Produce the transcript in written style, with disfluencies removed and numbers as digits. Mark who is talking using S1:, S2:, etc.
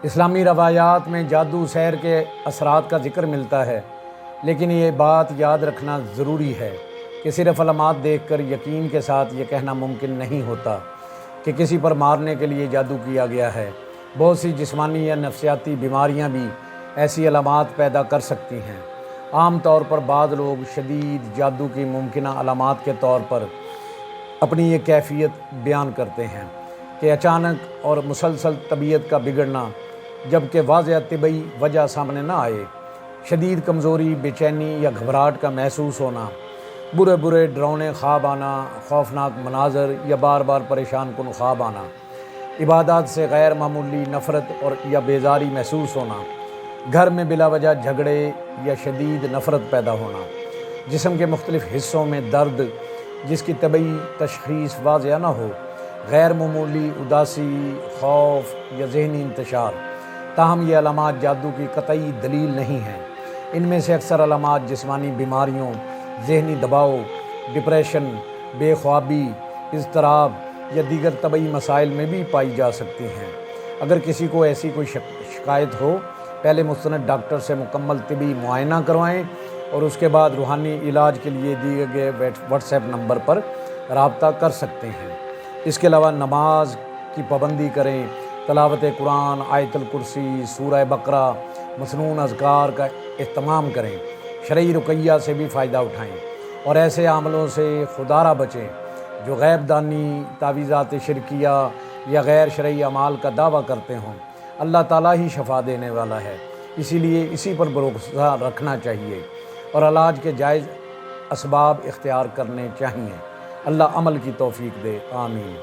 S1: اسلامی روایات میں جادو سحر کے اثرات کا ذکر ملتا ہے، لیکن یہ بات یاد رکھنا ضروری ہے کہ صرف علامات دیکھ کر یقین کے ساتھ یہ کہنا ممکن نہیں ہوتا کہ کسی پر مارنے کے لیے جادو کیا گیا ہے۔ بہت سی جسمانی یا نفسیاتی بیماریاں بھی ایسی علامات پیدا کر سکتی ہیں۔ عام طور پر بعض لوگ شدید جادو کی ممکنہ علامات کے طور پر اپنی یہ کیفیت بیان کرتے ہیں کہ اچانک اور مسلسل طبیعت کا بگڑنا، جبکہ واضح طبی وجہ سامنے نہ آئے۔ شدید کمزوری، بے چینی یا گھبراہٹ کا محسوس ہونا، برے ڈراؤنے خواب آنا، خوفناک مناظر یا بار بار پریشان کن خواب آنا، عبادات سے غیر معمولی نفرت اور یا بیزاری محسوس ہونا، گھر میں بلا وجہ جھگڑے یا شدید نفرت پیدا ہونا، جسم کے مختلف حصوں میں درد جس کی طبی تشخیص واضح نہ ہو، غیر معمولی اداسی، خوف یا ذہنی انتشار۔ تاہم یہ علامات جادو کی قطعی دلیل نہیں ہیں۔ ان میں سے اکثر علامات جسمانی بیماریوں، ذہنی دباؤ، ڈپریشن، بے خوابی، اضطراب یا دیگر طبی مسائل میں بھی پائی جا سکتی ہیں۔ اگر کسی کو ایسی کوئی شکایت ہو، پہلے مستند ڈاکٹر سے مکمل طبی معائنہ کروائیں اور اس کے بعد روحانی علاج کے لیے دیے گئے واٹس ایپ نمبر پر رابطہ کر سکتے ہیں۔ اس کے علاوہ نماز کی پابندی کریں، تلاوت قرآن، آیت الکرسی، سورہ بقرہ، مسنون اذکار کا اہتمام کریں، شرعی رقیہ سے بھی فائدہ اٹھائیں اور ایسے عملوں سے خودارہ بچیں جو غیب دانی، تعویذات شرکیہ یا غیر شرعی اعمال کا دعویٰ کرتے ہوں۔ اللہ تعالیٰ ہی شفا دینے والا ہے، اسی لیے اسی پر بھروسہ رکھنا چاہیے اور علاج کے جائز اسباب اختیار کرنے چاہیے۔ اللہ عمل کی توفیق دے، آمین۔